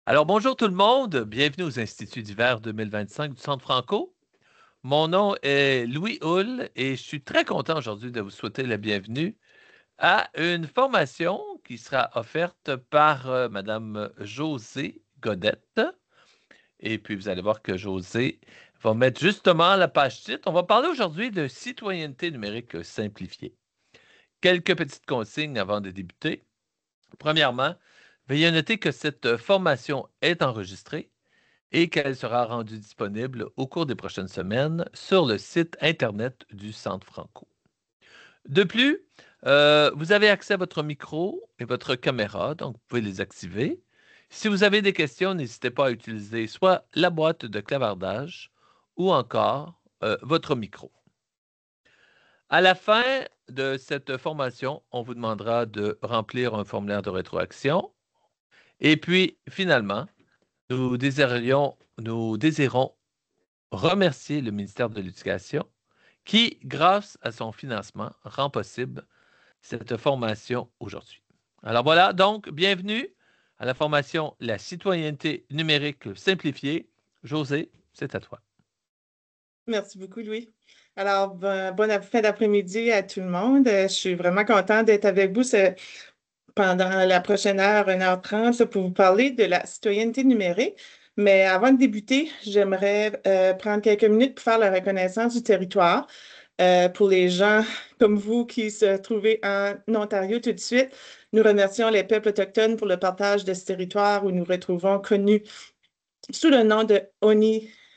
Alors, bonjour tout le monde, bienvenue aux Instituts d'hiver 2025 du Centre Franco. Mon nom est Louis Hull et je suis très content aujourd'hui de vous souhaiter la bienvenue à une formation qui sera offerte par Madame Josée Godette. Et puis, vous allez voir que Josée va mettre justement la page titre. On va parler aujourd'hui de citoyenneté numérique simplifiée. Quelques petites consignes avant de débuter. Premièrement, veuillez noter que cette formation est enregistrée et qu'elle sera rendue disponible au cours des prochaines semaines sur le site Internet du Centre Franco. De plus, vous avez accès à votre micro et votre caméra, donc vous pouvez les activer. Si vous avez des questions, n'hésitez pas à utiliser soit la boîte de clavardage ou encore votre micro. À la fin de cette formation, on vous demandera de remplir un formulaire de rétroaction. Et puis, finalement, nous désirons remercier le ministère de l'Éducation qui, grâce à son financement, rend possible cette formation aujourd'hui. Alors voilà, donc, bienvenue à la formation La citoyenneté numérique simplifiée. Josée, c'est à toi. Merci beaucoup, Louis. Alors, bonne fin d'après-midi à tout le monde. Je suis vraiment contente d'être avec vous pendant la prochaine heure, 1h30, pour vous parler de la citoyenneté numérique. Mais avant de débuter, j'aimerais prendre quelques minutes pour faire la reconnaissance du territoire. Pour les gens comme vous qui se trouvez en Ontario tout de suite, nous remercions les peuples autochtones pour le partage de ce territoire où nous retrouvons connu sous le nom de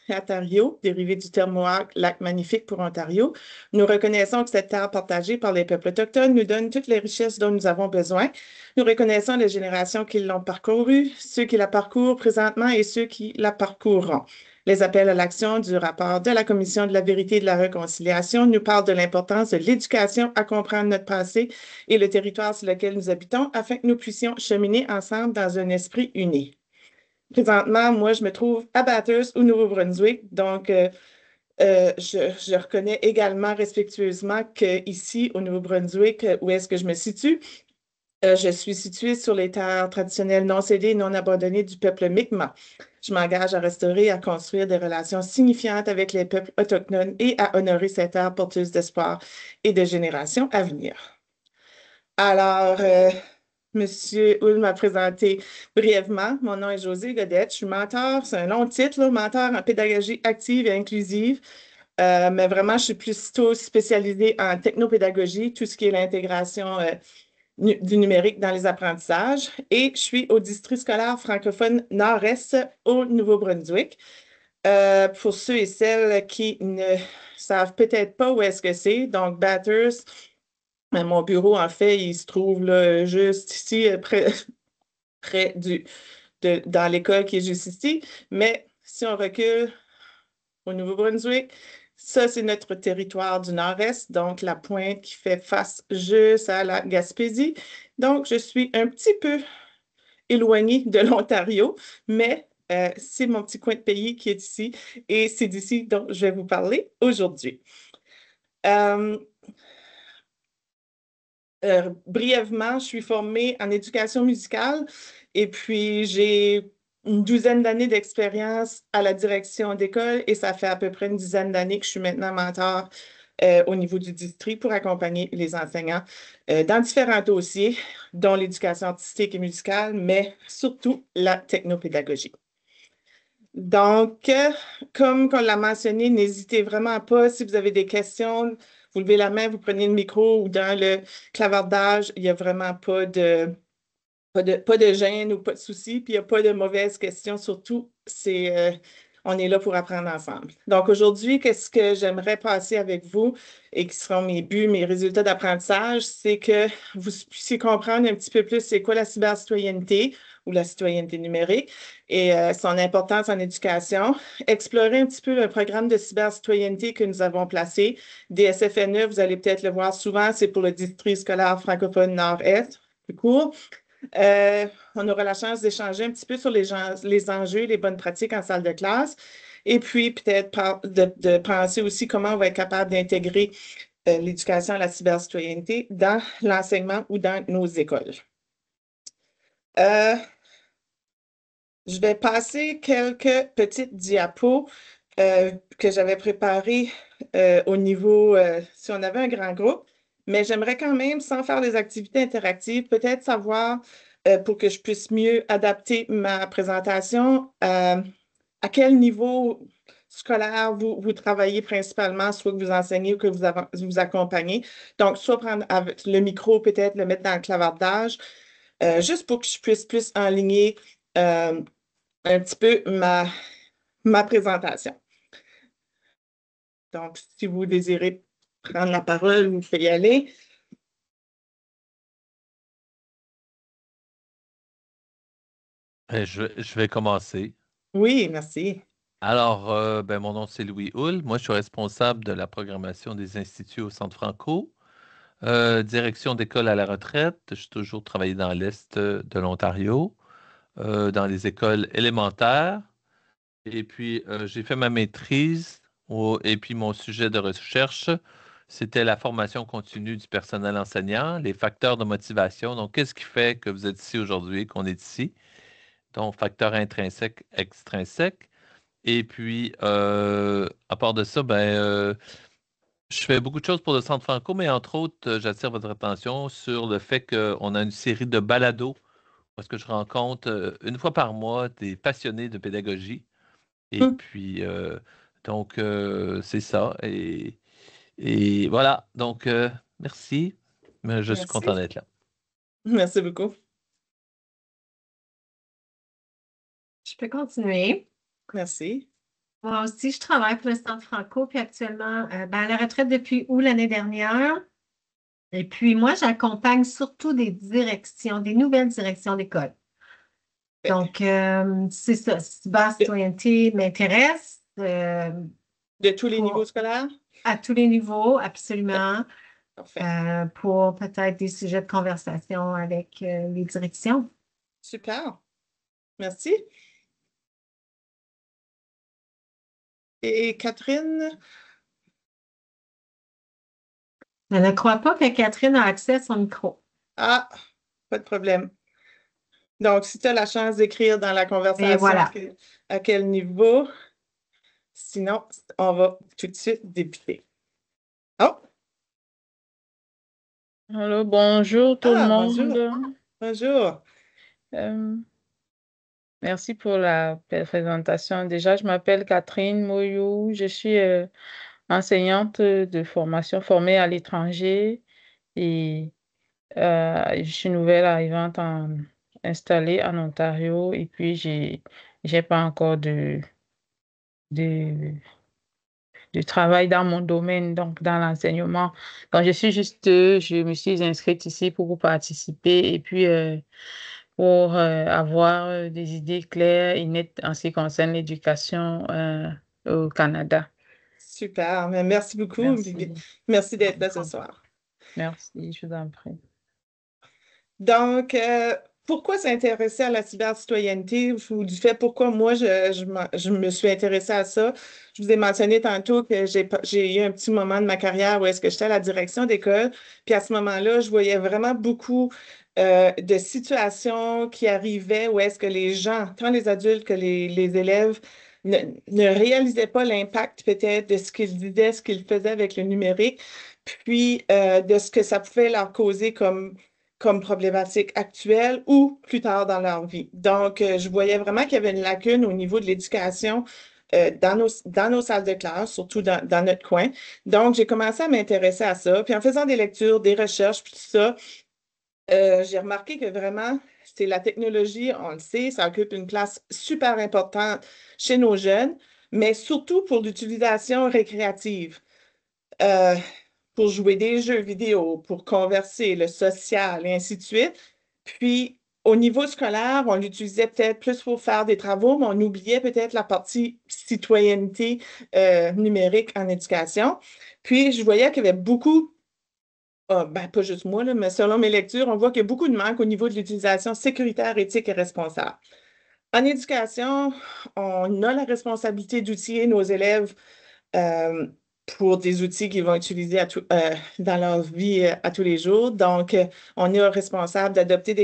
Ontario, dérivé du terme Mohawk, lac magnifique pour Ontario. Nous reconnaissons que cette terre partagée par les peuples autochtones nous donne toutes les richesses dont nous avons besoin. Nous reconnaissons les générations qui l'ont parcourue, ceux qui la parcourent présentement et ceux qui la parcourront. Les appels à l'action du rapport de la Commission de la vérité et de la réconciliation nous parlent de l'importance de l'éducation à comprendre notre passé et le territoire sur lequel nous habitons afin que nous puissions cheminer ensemble dans un esprit uni. Présentement, moi, je me trouve à Bathurst, au Nouveau-Brunswick. Donc, je reconnais également respectueusement qu'ici, au Nouveau-Brunswick, où est-ce que je me situe, je suis située sur les terres traditionnelles non cédées et non abandonnées du peuple Mi'kmaq. Je m'engage à restaurer et à construire des relations signifiantes avec les peuples autochtones et à honorer cette terre porteuse d'espoir et de générations à venir. Alors, Monsieur Hull m'a présenté brièvement. Mon nom est Josée Godette. Je suis mentor, c'est un long titre, là, mentor en pédagogie active et inclusive. Mais vraiment, je suis plutôt spécialisée en technopédagogie, tout ce qui est l'intégration du numérique dans les apprentissages. Et je suis au district scolaire francophone Nord-Est au Nouveau-Brunswick. Pour ceux et celles qui ne savent peut-être pas où est-ce que c'est, donc Bathurst, mon bureau, en fait, il se trouve là, juste ici, près dans l'école qui est juste ici. Mais si on recule au Nouveau-Brunswick, ça, c'est notre territoire du Nord-Est, donc la pointe qui fait face juste à la Gaspésie. Donc, je suis un petit peu éloignée de l'Ontario, mais c'est mon petit coin de pays qui est ici et c'est d'ici dont je vais vous parler aujourd'hui. Euh, Brièvement, je suis formée en éducation musicale et puis j'ai une douzaine d'années d'expérience à la direction d'école et ça fait à peu près une dizaine d'années que je suis maintenant mentor au niveau du district pour accompagner les enseignants dans différents dossiers, dont l'éducation artistique et musicale, mais surtout la technopédagogie. Donc, comme on l'a mentionné, n'hésitez vraiment pas si vous avez des questions, vous levez la main, vous prenez le micro ou dans le clavardage, il n'y a vraiment pas de gêne ou pas de souci, puis il n'y a pas de mauvaises questions, surtout, on est là pour apprendre ensemble. Donc aujourd'hui, qu'est-ce que j'aimerais passer avec vous et qui seront mes buts, mes résultats d'apprentissage, c'est que vous puissiez comprendre un petit peu plus c'est quoi la cybercitoyenneté ou la citoyenneté numérique et son importance en éducation, explorer un petit peu le programme de cybercitoyenneté que nous avons placé, DSFNE, vous allez peut-être le voir souvent, c'est pour le district scolaire francophone Nord-Est, plus court. On aura la chance d'échanger un petit peu sur les enjeux, les bonnes pratiques en salle de classe. Et puis, peut-être de penser aussi comment on va être capable d'intégrer l'éducation à la cybercitoyenneté dans l'enseignement ou dans nos écoles. Je vais passer quelques petites diapos que j'avais préparées au niveau, si on avait un grand groupe, mais j'aimerais quand même, sans faire des activités interactives, peut-être savoir, pour que je puisse mieux adapter ma présentation, à quel niveau scolaire vous travaillez principalement, soit que vous enseignez ou que vous accompagnez. Donc, soit prendre avec le micro, peut-être le mettre dans le clavardage, juste pour que je puisse plus enligner euh, un petit peu ma présentation. Donc, si vous désirez prendre la parole, vous pouvez y aller. Je vais commencer. Oui, merci. Alors, ben, mon nom, c'est Louis Hull. Moi, je suis responsable de la programmation des instituts au Centre Franco. Direction d'école à la retraite. J'ai toujours travaillé dans l'Est de l'Ontario, dans les écoles élémentaires. Et puis, j'ai fait ma maîtrise et puis mon sujet de recherche, c'était la formation continue du personnel enseignant, les facteurs de motivation. Donc, qu'est-ce qui fait que vous êtes ici aujourd'hui, qu'on est ici? Donc, facteurs intrinsèques, extrinsèques. Et puis, à part de ça, ben, je fais beaucoup de choses pour le Centre Franco, mais entre autres, j'attire votre attention sur le fait qu'on a une série de balados parce que je rencontre une fois par mois des passionnés de pédagogie. Et Hum, puis, donc, c'est ça. Et voilà. Donc, merci. Mais je suis content Merci. d'être là. Merci beaucoup. Je peux continuer. Merci. Moi aussi, je travaille pour le Centre Franco, puis actuellement, à la retraite depuis août l'année dernière. Et puis, moi, j'accompagne surtout des directions, des nouvelles directions d'école. Donc, c'est ça, De, citoyenneté m'intéresse de tous les niveaux pour, scolaires? à tous les niveaux, absolument, Parfait. pour peut-être des sujets de conversation avec les directions. Super. Merci. Et Catherine? Je ne crois pas que Catherine a accès à son micro. Ah, pas de problème. Donc, si tu as la chance d'écrire dans la Et conversation, voilà. à quel niveau? Sinon, on va tout de suite débuter. Oh, Allô, bonjour tout le bonjour. monde. Bonjour. Euh, Merci pour la présentation. Déjà, je m'appelle Catherine Moyou. Je suis enseignante de formation formée à l'étranger et je suis nouvelle arrivante installée en Ontario et puis j'ai pas encore de, de travail dans mon domaine, donc dans l'enseignement. Donc, je me suis inscrite ici pour participer et puis pour avoir des idées claires et nettes en ce qui concerne l'éducation au Canada. Super. Mais merci beaucoup. Merci. Merci d'être là ce soir. Merci, je vous en prie. Donc, pourquoi s'intéresser à la cybercitoyenneté ou du fait pourquoi moi je me suis intéressée à ça? Je vous ai mentionné tantôt que j'ai eu un petit moment de ma carrière où est-ce que j'étais à la direction d'école. Puis à ce moment-là, je voyais vraiment beaucoup de situations qui arrivaient où est-ce que les gens, tant les adultes que les élèves, ne, ne réalisaient pas l'impact peut-être de ce qu'ils disaient, ce qu'ils faisaient avec le numérique, puis de ce que ça pouvait leur causer comme problématique actuelle ou plus tard dans leur vie. Donc, je voyais vraiment qu'il y avait une lacune au niveau de l'éducation dans nos salles de classe, surtout dans notre coin. Donc, j'ai commencé à m'intéresser à ça. Puis en faisant des lectures, des recherches, puis tout ça, j'ai remarqué que vraiment, c'est la technologie, on le sait, ça occupe une place super importante chez nos jeunes, mais surtout pour l'utilisation récréative. Euh, pour jouer des jeux vidéo, pour converser, le social et ainsi de suite. Puis, au niveau scolaire, on l'utilisait peut-être plus pour faire des travaux, mais on oubliait peut-être la partie citoyenneté numérique en éducation. Puis, je voyais qu'il y avait beaucoup, ben, pas juste moi, là, mais selon mes lectures, on voit qu'il y a beaucoup de manque au niveau de l'utilisation sécuritaire, éthique et responsable. En éducation, on a la responsabilité d'outiller nos élèves euh, pour des outils qu'ils vont utiliser dans leur vie à tous les jours. Donc, on est responsable d'adopter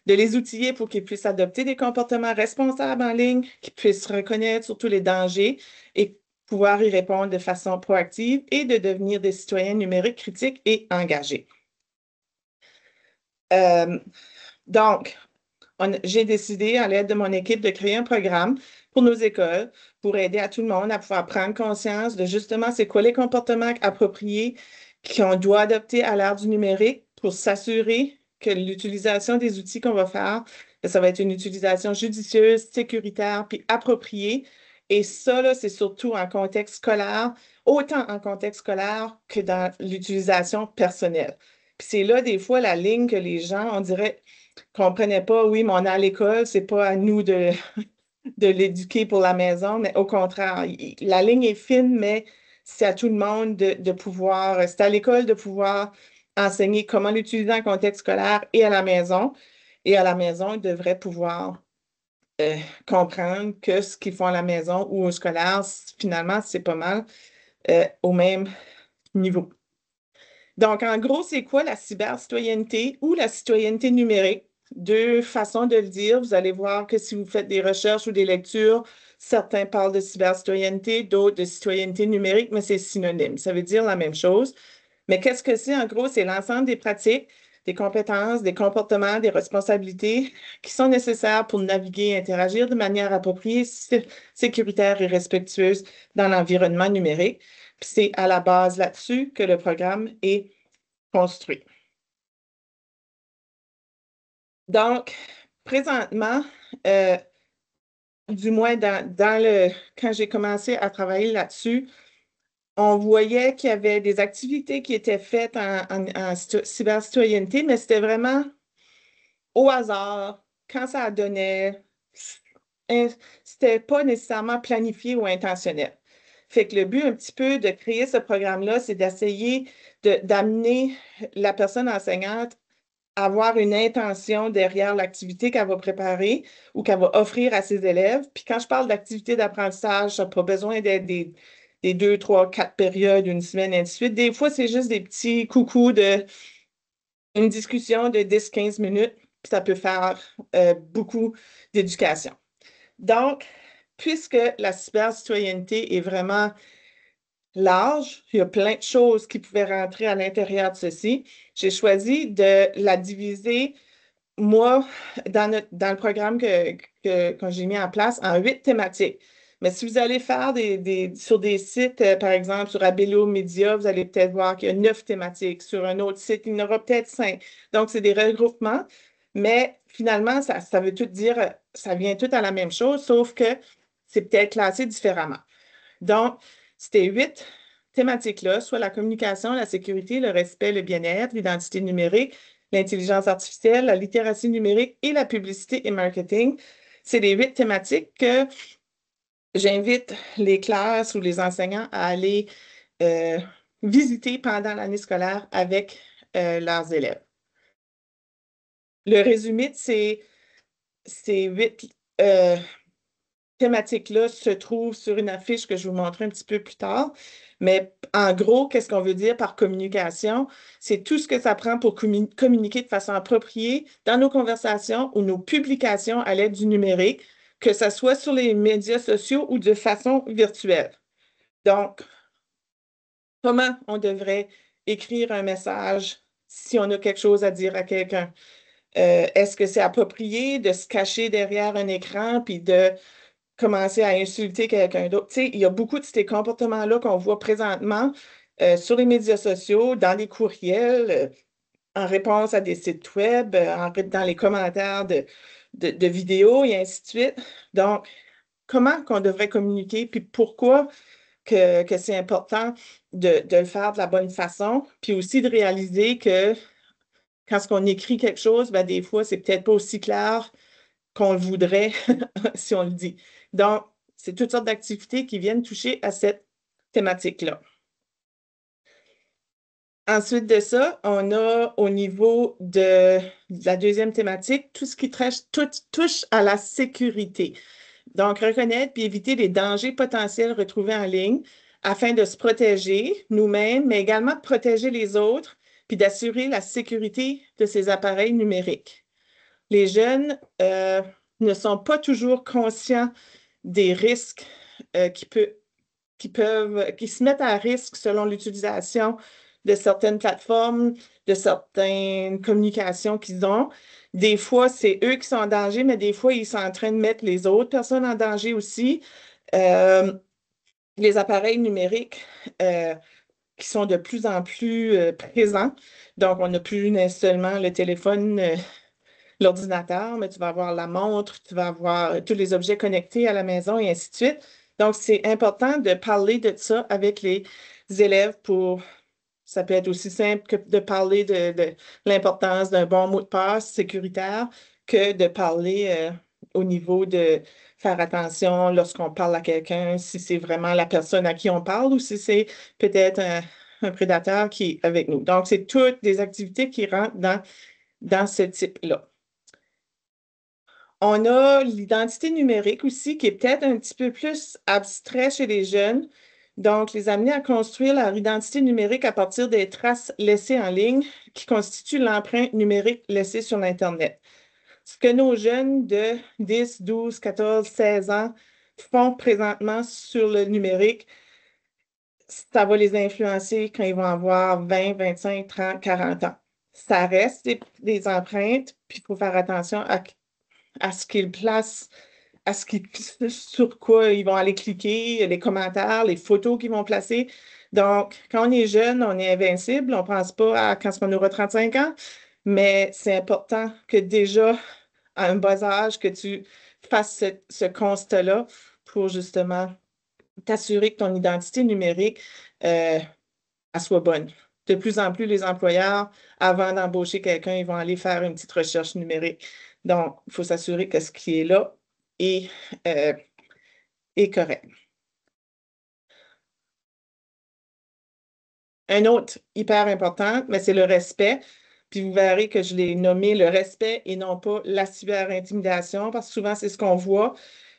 de les outiller pour qu'ils puissent adopter des comportements responsables en ligne, qu'ils puissent reconnaître surtout les dangers et pouvoir y répondre de façon proactive et de devenir des citoyens numériques critiques et engagés. Donc, j'ai décidé, à l'aide de mon équipe, de créer un programme pour nos écoles pour aider à tout le monde à pouvoir prendre conscience de justement c'est quoi les comportements appropriés qu'on doit adopter à l'ère du numérique pour s'assurer que l'utilisation des outils qu'on va faire, ça va être une utilisation judicieuse, sécuritaire, puis appropriée. Et ça, là, c'est surtout en contexte scolaire, autant en contexte scolaire que dans l'utilisation personnelle. Puis c'est là, des fois, la ligne que les gens, on dirait, comprenaient pas, oui, mais on est à l'école, c'est pas à nous de l'éduquer pour la maison, mais au contraire, la ligne est fine, mais c'est à tout le monde de pouvoir, c'est à l'école de pouvoir enseigner comment l'utiliser en contexte scolaire et à la maison. Et à la maison, ils devraient pouvoir comprendre que ce qu'ils font à la maison ou au scolaire, finalement, c'est pas mal au même niveau. Donc, en gros, c'est quoi la cybercitoyenneté ou la citoyenneté numérique? Deux façons de le dire. Vous allez voir que si vous faites des recherches ou des lectures, certains parlent de cybercitoyenneté, d'autres de citoyenneté numérique, mais c'est synonyme. Ça veut dire la même chose. Mais qu'est-ce que c'est? En gros, c'est l'ensemble des pratiques, des compétences, des comportements, des responsabilités qui sont nécessaires pour naviguer et interagir de manière appropriée, sécuritaire et respectueuse dans l'environnement numérique. Puis c'est à la base là-dessus que le programme est construit. Donc, présentement, du moins quand j'ai commencé à travailler là-dessus, on voyait qu'il y avait des activités qui étaient faites en cybercitoyenneté, mais c'était vraiment au hasard, quand ça donnait. C'était pas nécessairement planifié ou intentionnel. Fait que le but un petit peu de créer ce programme-là, c'est d'essayer d'amener la personne enseignante à avoir une intention derrière l'activité qu'elle va préparer ou qu'elle va offrir à ses élèves. Puis quand je parle d'activité d'apprentissage, ça n'a pas besoin d'être des 2, 3, 4 périodes, une semaine, ainsi de suite. Des fois, c'est juste des petits coucous une discussion de 10-15 minutes, puis ça peut faire beaucoup d'éducation. Donc, puisque la cybercitoyenneté est vraiment large, il y a plein de choses qui pouvaient rentrer à l'intérieur de ceci, j'ai choisi de la diviser, moi, dans le programme que j'ai mis en place, en 8 thématiques. Mais si vous allez faire sur des sites, par exemple, sur Abello Media, vous allez peut-être voir qu'il y a 9 thématiques. Sur un autre site, il y en aura peut-être 5. Donc, c'est des regroupements. Mais finalement, ça veut tout dire, ça vient tout à la même chose, sauf que c'est peut-être classé différemment. Donc, c'était 8 thématiques-là, soit la communication, la sécurité, le respect, le bien-être, l'identité numérique, l'intelligence artificielle, la littératie numérique et la publicité et marketing. C'est les 8 thématiques que j'invite les classes ou les enseignants à aller visiter pendant l'année scolaire avec leurs élèves. Le résumé de ces 8 thématiques-là se trouve sur une affiche que je vais vous montrer un petit peu plus tard. Mais en gros, qu'est-ce qu'on veut dire par communication? C'est tout ce que ça prend pour communiquer de façon appropriée dans nos conversations ou nos publications à l'aide du numérique, que ce soit sur les médias sociaux ou de façon virtuelle. Donc, comment on devrait écrire un message si on a quelque chose à dire à quelqu'un? Est-ce que c'est approprié de se cacher derrière un écran puis de commencer à insulter quelqu'un d'autre? Tu sais, il y a beaucoup de ces comportements-là qu'on voit présentement sur les médias sociaux, dans les courriels, en réponse à des sites web, dans les commentaires de vidéos et ainsi de suite. Donc, comment qu'on devrait communiquer, puis pourquoi que c'est important de le faire de la bonne façon, puis aussi de réaliser que quand on écrit quelque chose, ben, des fois, c'est peut-être pas aussi clair qu'on le voudrait si on le dit. Donc, c'est toutes sortes d'activités qui viennent toucher à cette thématique-là. Ensuite de ça, on a au niveau de la deuxième thématique, tout ce qui touche à la sécurité. Donc, reconnaître puis éviter les dangers potentiels retrouvés en ligne afin de se protéger nous-mêmes, mais également de protéger les autres, puis d'assurer la sécurité de ces appareils numériques. les jeunes ne sont pas toujours conscients des risques qui se mettent à risque selon l'utilisation de certaines plateformes, de certaines communications qu'ils ont. Des fois, c'est eux qui sont en danger, mais des fois, ils sont en train de mettre les autres personnes en danger aussi. Les appareils numériques qui sont de plus en plus présents. Donc, on n'a plus seulement le téléphone, l'ordinateur, mais tu vas avoir la montre, tu vas avoir tous les objets connectés à la maison et ainsi de suite. Donc, c'est important de parler de ça avec les élèves ça peut être aussi simple que de parler de l'importance d'un bon mot de passe sécuritaire que de parler au niveau de faire attention lorsqu'on parle à quelqu'un, si c'est vraiment la personne à qui on parle ou si c'est peut-être un prédateur qui est avec nous. Donc, c'est toutes des activités qui rentrent dans ce type-là. On a l'identité numérique aussi, qui est peut-être un petit peu plus abstrait chez les jeunes. Donc, les amener à construire leur identité numérique à partir des traces laissées en ligne qui constituent l'empreinte numérique laissée sur l'Internet. Ce que nos jeunes de 10, 12, 14, 16 ans font présentement sur le numérique, ça va les influencer quand ils vont avoir 20, 25, 30, 40 ans. Ça reste des empreintes, puis il faut faire attention à ce qu'ils placent, sur quoi ils vont aller cliquer, les commentaires, les photos qu'ils vont placer. Donc, quand on est jeune, on est invincible, on ne pense pas à quand on aura 35 ans, mais c'est important que déjà, à un bas âge, que tu fasses ce constat-là pour justement t'assurer que ton identité numérique elle soit bonne. De plus en plus, les employeurs, avant d'embaucher quelqu'un, ils vont aller faire une petite recherche numérique. Donc, il faut s'assurer que ce qui est là est correct. Un autre hyper important, mais c'est le respect. Puis vous verrez que je l'ai nommé le respect et non pas la cyberintimidation, parce que souvent, c'est ce qu'on voit.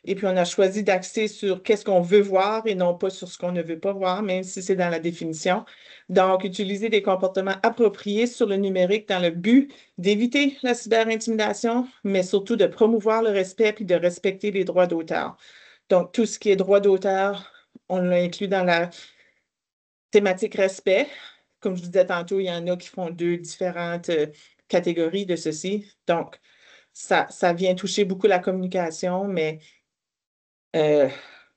Et puis, on a choisi d'axer sur qu'est-ce qu'on veut voir et non pas sur ce qu'on ne veut pas voir, même si c'est dans la définition. Donc, utiliser des comportements appropriés sur le numérique dans le but d'éviter la cyberintimidation, mais surtout de promouvoir le respect et de respecter les droits d'auteur. Donc, tout ce qui est droit d'auteur, on l'a inclus dans la thématique respect. Comme je vous disais tantôt, il y en a qui font deux différentes catégories de ceci. Donc, ça vient toucher beaucoup la communication, mais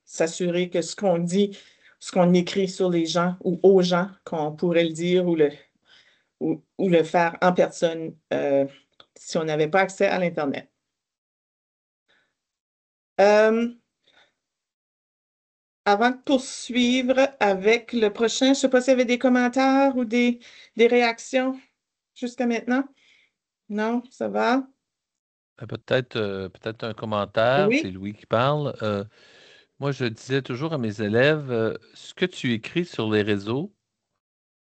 s'assurer que ce qu'on dit, ce qu'on écrit sur les gens ou aux gens, qu'on pourrait le dire ou le faire en personne si on n'avait pas accès à l'Internet. Avant de poursuivre avec le prochain, je ne sais pas s'il y avait des commentaires ou des réactions jusqu'à maintenant. Non, ça va? Peut-être un commentaire, Oui. c'est Louis qui parle. Moi, je disais toujours à mes élèves, ce que tu écris sur les réseaux,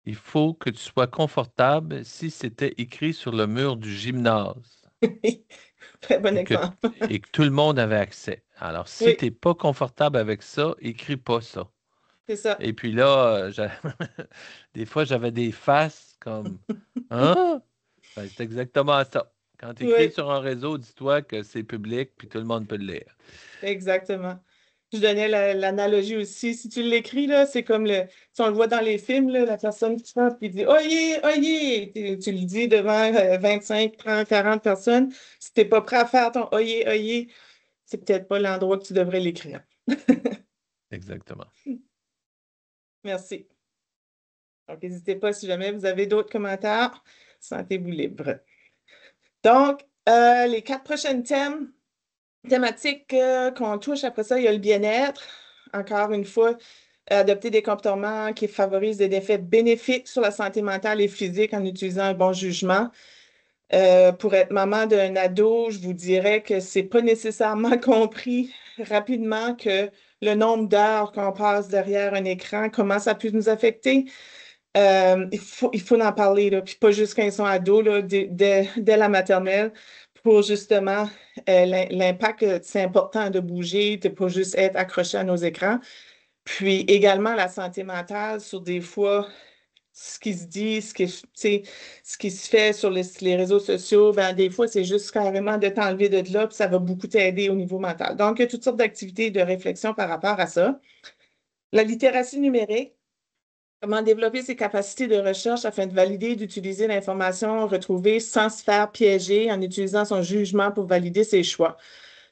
il faut que tu sois confortable si c'était écrit sur le mur du gymnase Très bon et que, exemple. et que tout le monde avait accès. Alors, si Oui. tu n'es pas confortable avec ça, écris pas ça. C'est ça. Et puis là, des fois, j'avais des faces comme Hein? Ben, c'est exactement ça. Quand tu écris Oui, sur un réseau, dis-toi que c'est public puis tout le monde peut le lire. exactement. Je donnais l'analogie aussi. Si tu l'écris, là, c'est comme si on le voit dans les films, là, la personne qui chante et dit Oyez, oyez! Tu le dis devant 25, 30, 40 personnes. Si tu n'es pas prêt à faire ton oyez, oyez, c'est peut-être pas l'endroit que tu devrais l'écrire. Exactement. Merci. Donc, n'hésitez pas si jamais vous avez d'autres commentaires. Sentez-vous libre. Donc, les 4 prochaines thématiques qu'on touche après ça, il y a le bien-être. Encore une fois, adopter des comportements qui favorisent des effets bénéfiques sur la santé mentale et physique en utilisant un bon jugement. Pour être maman d'un ado, je vous dirais que c'est pas nécessairement compris rapidement que le nombre d'heures qu'on passe derrière un écran, comment ça peut nous affecter. Il faut en parler, là, puis pas juste quand ils sont ados, là, dès la maternelle, pour justement l'impact, c'est important de bouger, de pas juste être accroché à nos écrans. Puis également la santé mentale sur des fois, ce qui se dit, ce qui se fait sur les réseaux sociaux, ben, des fois, c'est juste carrément de t'enlever de là, puis ça va beaucoup t'aider au niveau mental. Donc, il y a toutes sortes d'activités de réflexion par rapport à ça. La littératie numérique, comment développer ses capacités de recherche afin de valider et d'utiliser l'information retrouvée sans se faire piéger en utilisant son jugement pour valider ses choix.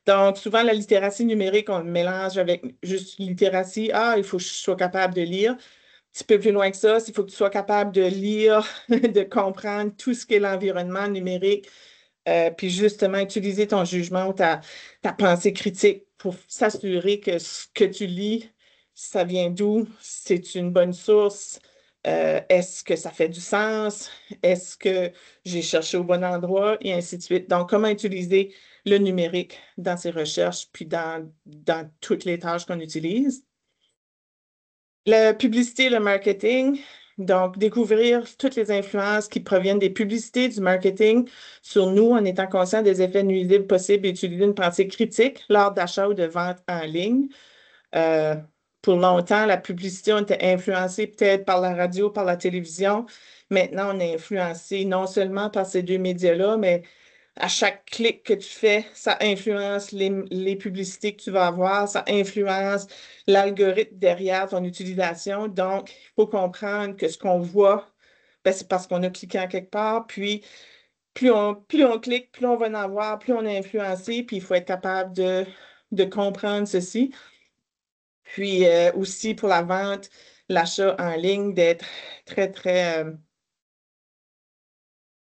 Donc, souvent, la littératie numérique, on le mélange avec juste littératie. Ah, il faut que je sois capable de lire. Un petit peu plus loin que ça, il faut que tu sois capable de lire, de comprendre tout ce qu'est l'environnement numérique, puis justement utiliser ton jugement ou ta pensée critique pour s'assurer que ce que tu lis, ça vient d'où, c'est une bonne source, est-ce que ça fait du sens, est-ce que j'ai cherché au bon endroit, et ainsi de suite. Donc, comment utiliser le numérique dans ses recherches, puis dans toutes les tâches qu'on utilise. La publicité, le marketing, donc découvrir toutes les influences qui proviennent des publicités, du marketing sur nous en étant conscient des effets nuisibles possibles et utiliser une pensée critique lors d'achat ou de vente en ligne. Pour longtemps, la publicité, on était influencé peut-être par la radio, par la télévision. Maintenant, on est influencé non seulement par ces deux médias-là, mais à chaque clic que tu fais, ça influence les publicités que tu vas avoir, ça influence l'algorithme derrière ton utilisation. Donc, il faut comprendre que ce qu'on voit, ben, c'est parce qu'on a cliqué en quelque part, puis plus on clique, plus on va en avoir, plus on est influencé, puis il faut être capable de comprendre ceci. Puis aussi pour la vente, l'achat en ligne, d'être très, très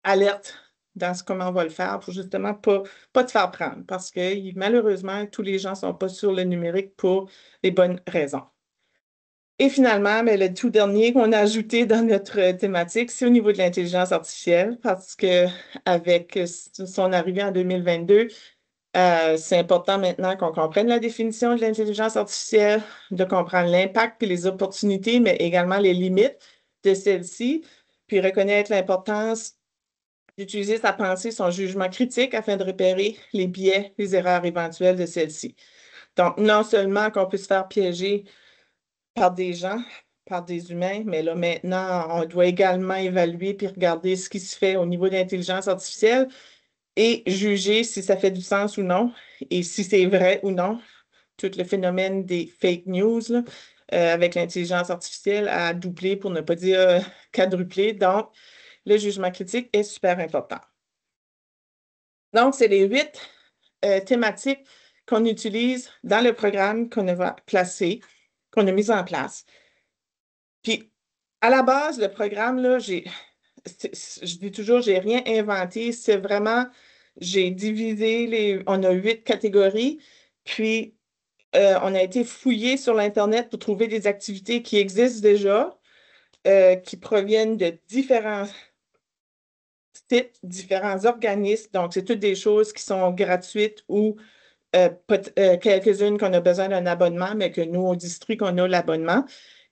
alerte dans comment on va le faire pour justement pas te faire prendre parce que malheureusement, tous les gens ne sont pas sur le numérique pour les bonnes raisons. Et finalement, mais le tout dernier qu'on a ajouté dans notre thématique, c'est au niveau de l'intelligence artificielle parce qu'avec son arrivée en 2022, c'est important maintenant qu'on comprenne la définition de l'intelligence artificielle, de comprendre l'impact puis les opportunités, mais également les limites de celle-ci, puis reconnaître l'importance d'utiliser sa pensée, son jugement critique afin de repérer les biais, les erreurs éventuelles de celle-ci. Donc, non seulement qu'on peut se faire piéger par des gens, par des humains, mais là, maintenant, on doit également évaluer puis regarder ce qui se fait au niveau de l'intelligence artificielle et juger si ça fait du sens ou non et si c'est vrai ou non. Tout le phénomène des fake news là, avec l'intelligence artificielle a doublé, pour ne pas dire quadruplé. Donc, le jugement critique est super important. Donc, c'est les 8 thématiques qu'on utilise dans le programme qu'on a placé, qu'on a mis en place. Puis, à la base, le programme, là, je dis toujours, j'ai rien inventé. C'est vraiment, j'ai divisé on a 8 catégories, puis on a été fouillé sur l'Internet pour trouver des activités qui existent déjà, qui proviennent de différents sites, différents organismes. Donc, c'est toutes des choses qui sont gratuites ou quelques-unes qu'on a besoin d'un abonnement, mais que nous, au district, on a l'abonnement.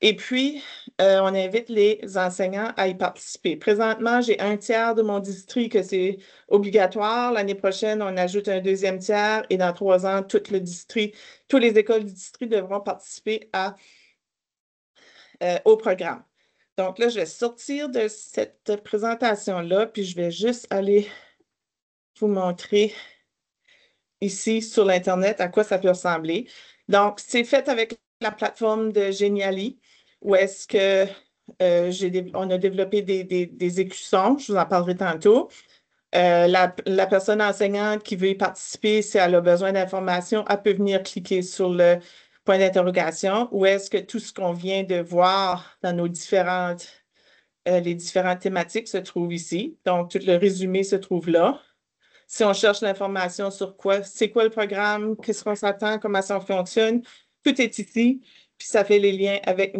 Et puis, on invite les enseignants à y participer. Présentement, j'ai 1/3 de mon district que c'est obligatoire. L'année prochaine, on ajoute un 2e tiers et dans 3 ans, tout le district, toutes les écoles du district devront participer au programme. Donc là, je vais sortir de cette présentation-là, puis je vais juste aller vous montrer ici sur l'Internet à quoi ça peut ressembler. Donc, c'est fait avec la plateforme de Geniali, où est-ce que on a développé des écussons, je vous en parlerai tantôt. La personne enseignante qui veut y participer, si elle a besoin d'informations, elle peut venir cliquer sur le point d'interrogation, où est-ce que tout ce qu'on vient de voir dans nos les différentes thématiques se trouve ici. Donc, tout le résumé se trouve là. Si on cherche l'information sur c'est quoi le programme, qu'est-ce qu'on s'attend, comment ça fonctionne, tout est ici. Puis ça fait les liens avec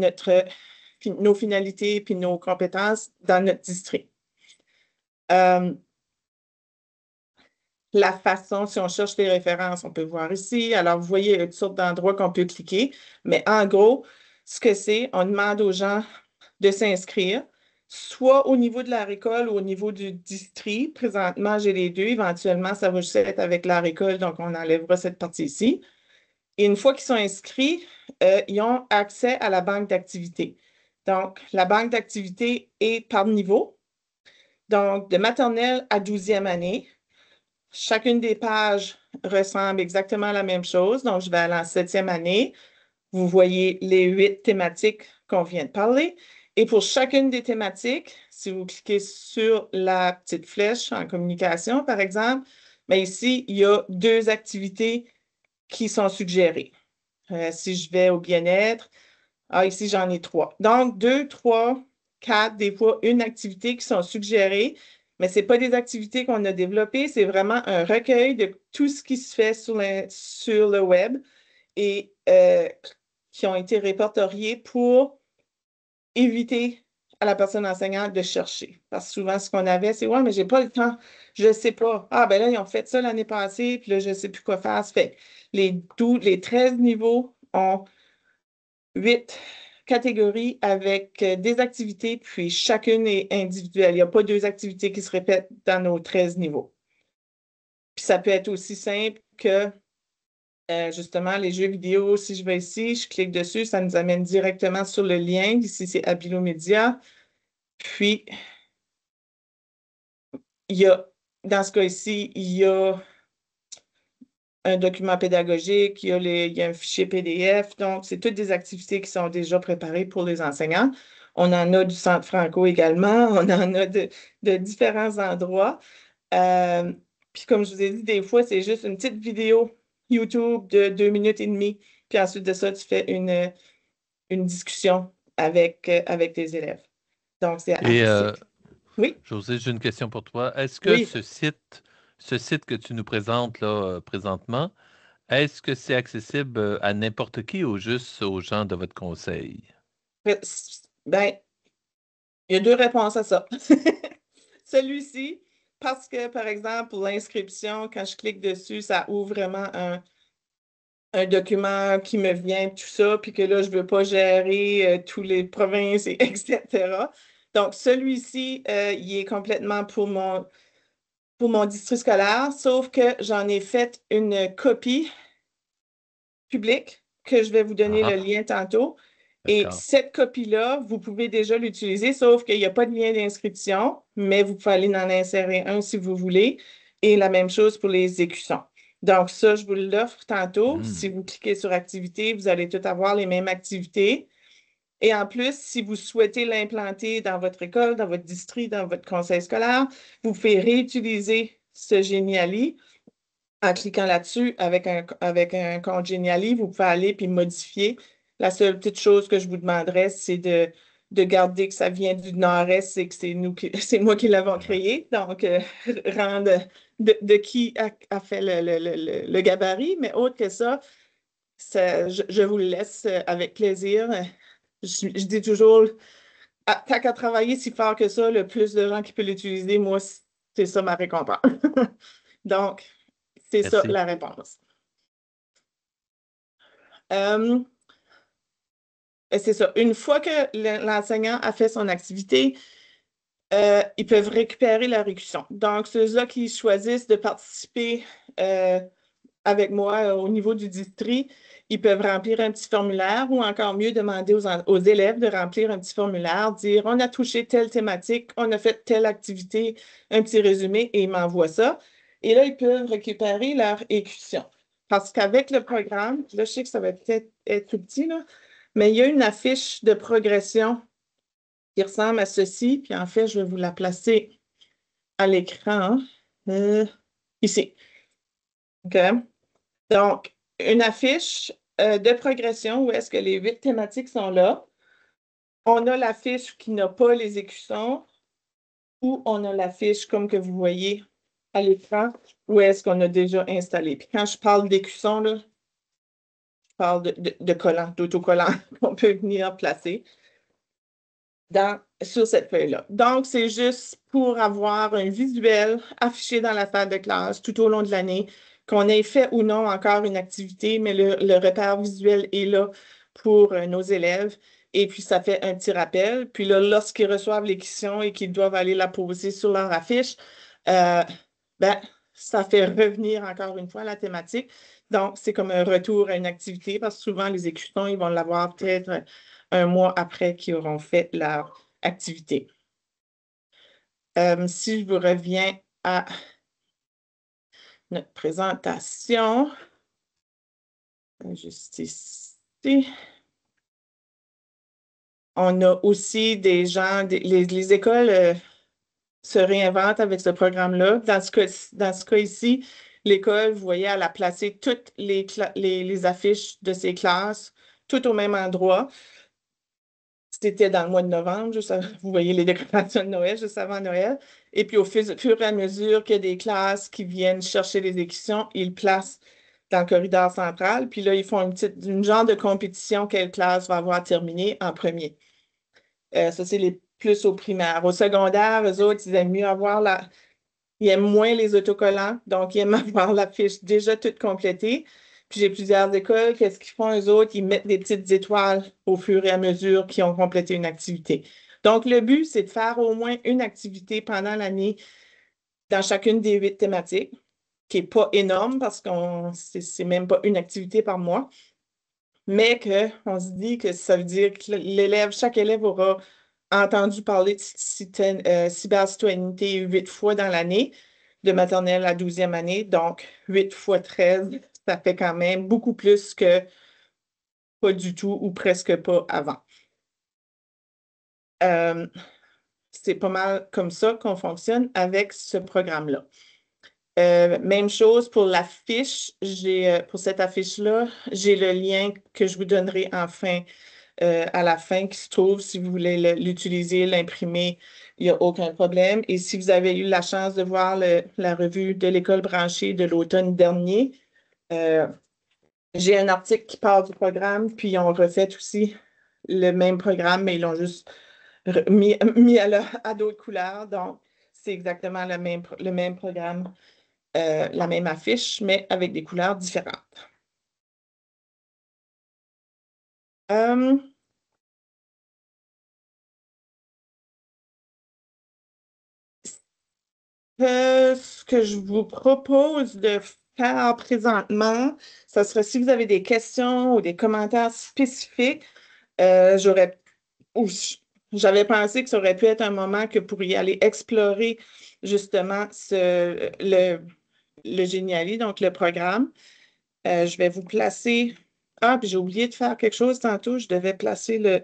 nos finalités puis nos compétences dans notre district. La façon, si on cherche les références, on peut voir ici. Alors, vous voyez, il y a toutes sortes d'endroits qu'on peut cliquer. Mais en gros, ce que c'est, on demande aux gens de s'inscrire, soit au niveau de la récolte ou au niveau du district. Présentement, j'ai les deux. Éventuellement, ça va juste être avec la récolte, donc on enlèvera cette partie ici. Et une fois qu'ils sont inscrits, ils ont accès à la banque d'activités. Donc, la banque d'activités est par niveau. Donc, de maternelle à 12e année, chacune des pages ressemble exactement à la même chose. Donc, je vais aller en 7e année. Vous voyez les 8 thématiques qu'on vient de parler. Et pour chacune des thématiques, si vous cliquez sur la petite flèche en communication, par exemple, bien ici, il y a 2 activités qui sont suggérées. Si je vais au bien-être, ici, j'en ai 3. Donc, 2, 3, 4, des fois, une activité qui sont suggérées, mais ce n'est pas des activités qu'on a développées, c'est vraiment un recueil de tout ce qui se fait sur le web et qui ont été répertoriés pour éviter à la personne enseignante de chercher. Parce que souvent, ce qu'on avait, c'est ouais, mais j'ai pas le temps, je ne sais pas. Ah, ben là, ils ont fait ça l'année passée, puis là, je ne sais plus quoi faire. Ça fait les 13 niveaux ont 8 catégories avec des activités, puis chacune est individuelle. Il n'y a pas 2 activités qui se répètent dans nos 13 niveaux. Puis ça peut être aussi simple que justement, les jeux vidéo, si je vais ici, je clique dessus, ça nous amène directement sur le lien. Ici, c'est Habilomédia. Puis, dans ce cas-ci, il y a un document pédagogique, il y a un fichier PDF. Donc, c'est toutes des activités qui sont déjà préparées pour les enseignants. On en a du Centre Franco également. On en a de différents endroits. Puis, comme je vous ai dit, des fois, c'est juste une petite vidéo YouTube de 2 minutes et demie. Puis ensuite de ça, tu fais une discussion avec tes élèves. Donc, c'est Et assez. Oui, José, j'ai une question pour toi. Est-ce que oui. ce site que tu nous présentes là, présentement, est-ce que c'est accessible à n'importe qui ou juste aux gens de votre conseil? Ben, il y a 2 réponses à ça. Celui-ci, parce que, par exemple, pour l'inscription, quand je clique dessus, ça ouvre vraiment un document qui me vient, tout ça, puis que là, je ne veux pas gérer tous les provinces, etc. Donc, celui-ci, il est complètement pour mon district scolaire, sauf que j'en ai fait une copie public que je vais vous donner Ah, le lien tantôt. Et d'accord. cette copie-là, vous pouvez déjà l'utiliser, sauf qu'il n'y a pas de lien d'inscription, mais vous pouvez aller en insérer un si vous voulez. Et la même chose pour les écussons. Donc, ça, je vous l'offre tantôt. Si vous cliquez sur Activités, vous allez tout avoir les mêmes activités. Et en plus, si vous souhaitez l'implanter dans votre école, dans votre district, dans votre conseil scolaire, vous pouvez réutiliser ce Geniali en cliquant là-dessus, avec un compte Geniali, vous pouvez aller puis modifier. La seule petite chose que je vous demanderais, c'est de garder que ça vient du Nord-Est et que c'est moi qui l'avons créé. Donc, rendre de qui a fait le gabarit. Mais autre que ça, je vous le laisse avec plaisir. Je dis toujours, tant qu'à travailler si fort que ça, le plus de gens qui peuvent l'utiliser, moi, c'est ça ma récompense. Donc, c'est ça Merci. la réponse. C'est ça. Une fois que l'enseignant a fait son activité, ils peuvent récupérer leur écusson. Donc, ceux-là qui choisissent de participer avec moi au niveau du district, ils peuvent remplir un petit formulaire ou encore mieux demander aux élèves de remplir un petit formulaire, dire on a touché telle thématique, on a fait telle activité, un petit résumé et ils m'envoient ça. Et là, ils peuvent récupérer leur écusson. Parce qu'avec le programme, là, je sais que ça va peut-être être tout petit, là, mais il y a une affiche de progression qui ressemble à ceci. Puis en fait, je vais vous la placer à l'écran. Ici. OK? Donc, une affiche de progression où est-ce que les 8 thématiques sont là. On a l'affiche qui n'a pas les écussons ou on a l'affiche comme que vous voyez à l'écran où est-ce qu'on a déjà installé. Puis quand je parle d'écussons, là, je parle de collants, d'autocollants qu'on peut venir placer sur cette feuille-là. Donc, c'est juste pour avoir un visuel affiché dans la salle de classe tout au long de l'année, qu'on ait fait ou non encore une activité, mais le repère visuel est là pour nos élèves. Et puis, ça fait un petit rappel. Puis là, lorsqu'ils reçoivent les questions et qu'ils doivent aller la poser sur leur affiche, ben, ça fait revenir encore une fois la thématique. Donc, c'est comme un retour à une activité parce que souvent, les écussons, ils vont l'avoir peut-être un mois après qu'ils auront fait leur activité. Si je vous reviens à notre présentation, juste ici, on a aussi des gens, les écoles se réinventent avec ce programme-là. Dans ce cas ici, l'école, vous voyez, elle a placé toutes les affiches de ses classes, tout au même endroit. C'était dans le mois de novembre, vous voyez les décorations de Noël, juste avant Noël. Et puis, au fur et à mesure qu'il y a des classes qui viennent chercher les équipements, ils placent dans le corridor central. Puis là, ils font une genre de compétition, quelle classe va avoir terminé en premier. Ça, c'est les plus au primaire. Au secondaire, eux autres, ils aiment mieux ils aiment moins les autocollants, donc ils aiment avoir la fiche déjà toute complétée. Puis j'ai plusieurs écoles, qu'est-ce qu'ils font, eux autres? Ils mettent des petites étoiles au fur et à mesure qu'ils ont complété une activité. Donc, le but, c'est de faire au moins une activité pendant l'année dans chacune des 8 thématiques, qui n'est pas énorme parce que c'est même pas une activité par mois, mais qu'on se dit que ça veut dire que chaque élève aura entendu parler de cybercitoyenneté 8 fois dans l'année, de maternelle à 12e année. Donc, 8 fois 13, ça fait quand même beaucoup plus que pas du tout ou presque pas avant. C'est pas mal comme ça qu'on fonctionne avec ce programme-là. Même chose pour l'affiche. Pour cette affiche-là, j'ai le lien que je vous donnerai à la fin qui se trouve. Si vous voulez l'utiliser, l'imprimer, il n'y a aucun problème. Et si vous avez eu la chance de voir la revue de l'école branchée de l'automne dernier, j'ai un article qui parle du programme, puis ils ont refait aussi le même programme, mais ils l'ont juste mis à d'autres couleurs. Donc, c'est exactement le même programme, la même affiche, mais avec des couleurs différentes. Ce que je vous propose de faire présentement, ce serait si vous avez des questions ou des commentaires spécifiques, j'avais pensé que ça aurait pu être un moment que pour y aller explorer justement le Geniali, donc le programme. Je vais vous placer. Ah, puis j'ai oublié de faire quelque chose tantôt. Je devais placer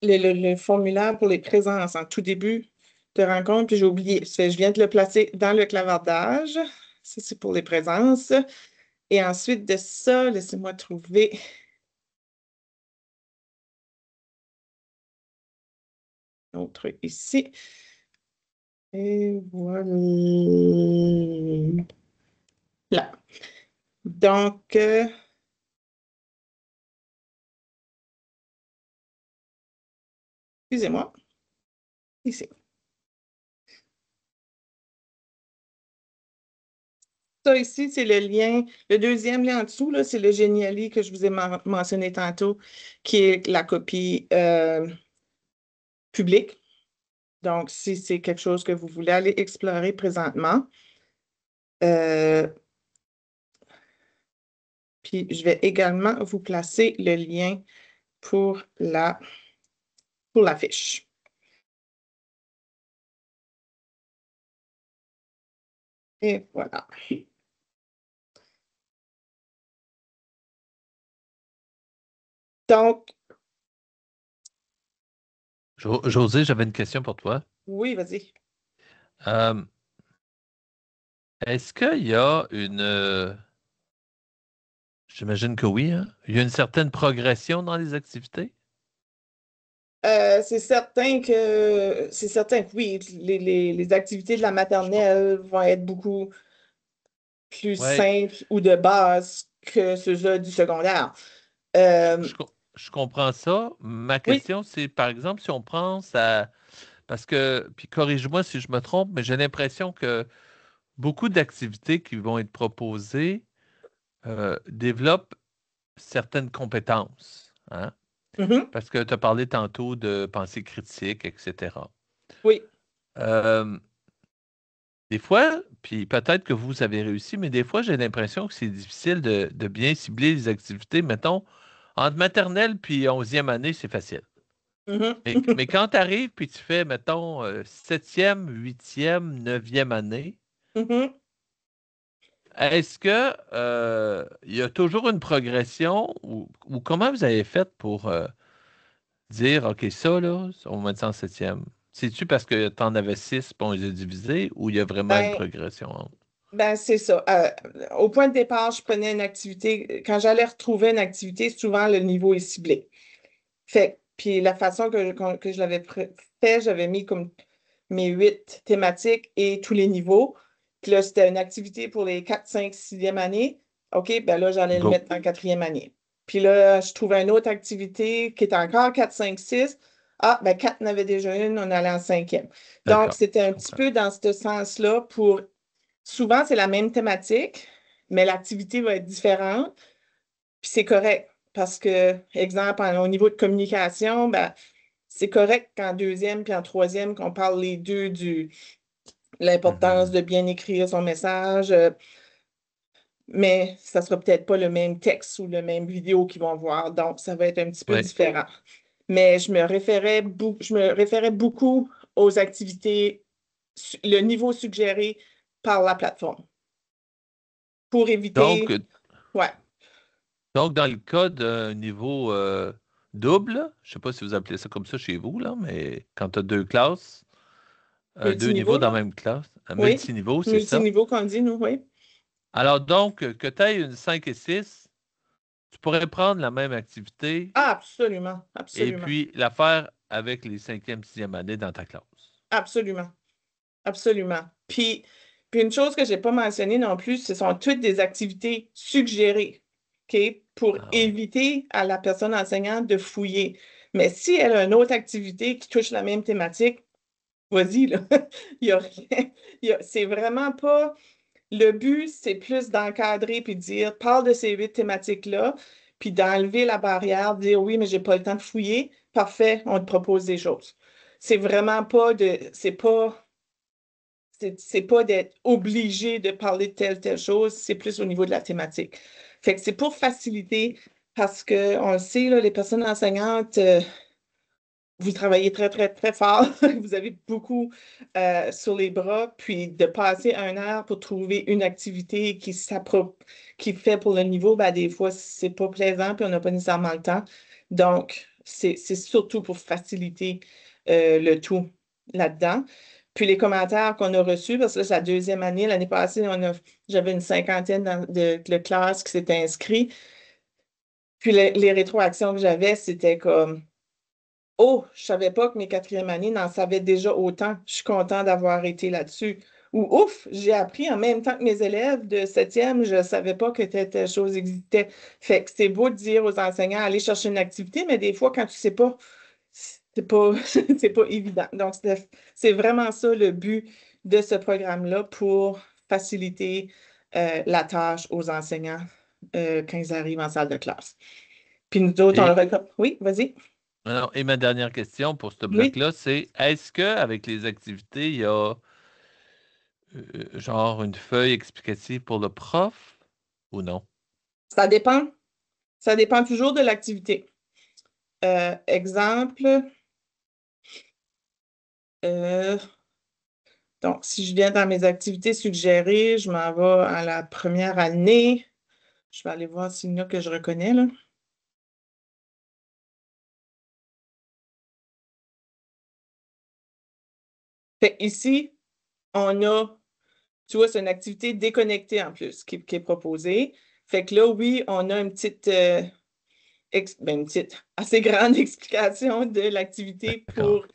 le formulaire pour les présences en tout début de rencontre, puis j'ai oublié. Je viens de le placer dans le clavardage. Ça, c'est pour les présences. Et ensuite de ça, laissez-moi trouver un truc ici. Et voilà. Là. Donc, excusez-moi, ici. Ça ici, c'est le lien, le deuxième lien en dessous, là, c'est le Geniali que je vous ai mentionné tantôt, qui est la copie publique. Donc, si c'est quelque chose que vous voulez aller explorer présentement, puis je vais également vous placer le lien pour la fiche. Et voilà. Donc, José, j'avais une question pour toi. oui, vas-y. Est-ce qu'il y a j'imagine que oui, hein? Il y a une certaine progression dans les activités? C'est certain que oui, les activités de la maternelle vont être beaucoup plus Ouais. simples ou de base que ceux-là du secondaire. Je comprends ça. Ma Oui. question, c'est par exemple, si on pense à. Parce que, puis corrige-moi si je me trompe, mais j'ai l'impression que beaucoup d'activités qui vont être proposées développent certaines compétences. Hein? Mhm. Parce que tu as parlé tantôt de pensée critique, etc. Oui. Des fois, puis peut-être que vous avez réussi, mais des fois, j'ai l'impression que c'est difficile de bien cibler les activités, mettons, Entre maternelle puis 11e année, c'est facile. Mhm. Mais quand tu arrives puis tu fais, mettons, 7e, 8e, 9e année, Mhm. est-ce que il y a toujours une progression ou comment vous avez fait pour dire, OK, ça, là, on va mettre ça en 7e? C'est-tu parce que tu en avais 6 puis on les a divisés ou il y a vraiment une Ben, progression entre? Ben, c'est ça. Au point de départ, je prenais une activité. Quand j'allais retrouver une activité, souvent le niveau est ciblé. Puis la façon que je l'avais fait, j'avais mis comme mes 8 thématiques et tous les niveaux. Puis là, c'était une activité pour les 4, 5, 6e année. OK, ben là, j'allais le Go. mettre en 4e année. Puis là, je trouvais une autre activité qui était encore 4, 5, 6. Ah, ben 4 en avait déjà une, on allait en 5e. Donc, D'accord. c'était Je un petit comprends. peu dans ce sens-là pour souvent, c'est la même thématique, mais l'activité va être différente. Puis c'est correct parce que, exemple, au niveau de communication, ben, c'est correct qu'en deuxième puis en troisième, qu'on parle les deux de l'importance Mhm. de bien écrire son message, mais ça sera peut-être pas le même texte ou le même vidéo qu'ils vont voir. Donc, ça va être un petit peu Oui. différent. Mais je me référais beaucoup aux activités, le niveau suggéré par la plateforme pour Donc, éviter. Ouais. donc, dans le cas d'un niveau double, je ne sais pas si vous appelez ça comme ça chez vous, là, mais quand tu as deux classes, deux Multiniveau, niveaux dans là? la même classe, un Oui. multiniveau, c'est ça? Multiniveau qu'on dit, nous, oui. Alors donc, que tu aies une 5 et 6, tu pourrais prendre la même activité Ah, absolument, et absolument, puis la faire avec les 5e, 6e années dans ta classe. absolument, absolument. Puis une chose que je n'ai pas mentionnée non plus, ce sont toutes des activités suggérées, OK, pour Ah oui. éviter à la personne enseignante de fouiller. Mais si elle a une autre activité qui touche la même thématique, vas-y, là. Il y a rien. C'est vraiment pas. Le but, c'est plus d'encadrer puis de dire, parle de ces 8 thématiques-là, puis d'enlever la barrière, de dire oui, mais j'ai pas le temps de fouiller. Parfait, on te propose des choses. C'est vraiment pas de, c'est pas d'être obligé de parler de telle chose, c'est plus au niveau de la thématique. Fait que c'est pour faciliter, parce que on le sait, là, les personnes enseignantes, vous travaillez très, très, très fort. Vous avez beaucoup sur les bras. Puis de passer 1 heure pour trouver une activité qui fait pour le niveau, ben, des fois, c'est pas plaisant, puis on n'a pas nécessairement le temps. Donc, c'est surtout pour faciliter le tout là-dedans. Puis les commentaires qu'on a reçus, parce que là, c'est la deuxième année. L'année passée, j'avais une cinquantaine de classes qui s'étaient inscrites. Puis les rétroactions que j'avais, c'était comme oh, je savais pas que mes 4e années n'en savaient déjà autant. Je suis content d'avoir été là-dessus. Ou ouf, j'ai appris en même temps que mes élèves de 7e, je ne savais pas que telle chose existait. Fait que c'est beau de dire aux enseignants, allez chercher une activité, mais des fois, quand tu sais pas, c'est pas, c'est pas évident. Donc, c'est vraiment ça le but de ce programme-là pour faciliter la tâche aux enseignants quand ils arrivent en salle de classe. Puis nous autres, on le Et, recommande. Oui, vas-y. alors, et ma dernière question pour ce Oui. bloc-là, c'est est-ce qu'avec les activités, il y a genre une feuille explicative pour le prof ou non? Ça dépend. Ça dépend toujours de l'activité. Exemple, euh, donc si je viens dans mes activités suggérées, je m'en vais à la première année. Je vais aller voir s'il y en a que je reconnais, là. Fait ici, on a, tu vois, c'est une activité déconnectée en plus qui est proposée. Fait que là, oui, on a une petite, une petite, assez grande explication de l'activité D'accord.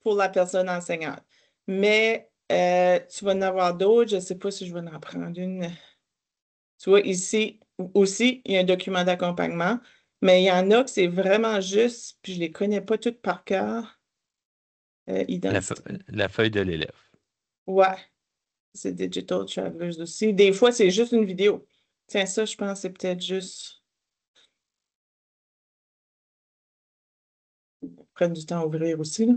pour la personne enseignante. Mais tu vas en avoir d'autres. Je ne sais pas si je vais en prendre une. Tu vois, ici aussi, il y a un document d'accompagnement, mais il y en a que c'est vraiment juste, puis je ne les connais pas toutes par cœur. La, fe- Identité. la feuille de l'élève. Ouais, c'est Digital Travelers aussi. Des fois, c'est juste une vidéo. Tiens, ça, je pense, c'est peut-être juste. Prendre du temps à ouvrir aussi, là.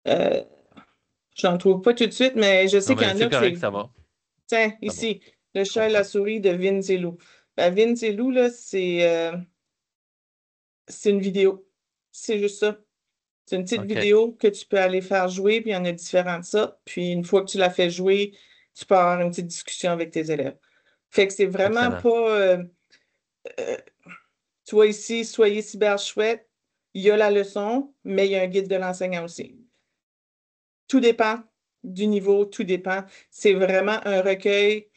Euh, je n'en trouve pas tout de suite, mais je Non, sais qu'il y mais en c'est a que correct, c'est. ça va. Tiens, Ça va. ici, le Je chat et la comprends. souris de Vin Zillow. Vince et Lou, là, c'est une vidéo. C'est juste ça. C'est une petite OK. vidéo que tu peux aller faire jouer, puis il y en a différentes sortes. Puis une fois que tu l'as fait jouer, tu peux avoir une petite discussion avec tes élèves. Fait que c'est vraiment Excellent. pas. Euh, Tu vois ici, soyez cyber chouette. Il y a la leçon, mais il y a un guide de l'enseignant aussi. Tout dépend du niveau, tout dépend. C'est vraiment un recueil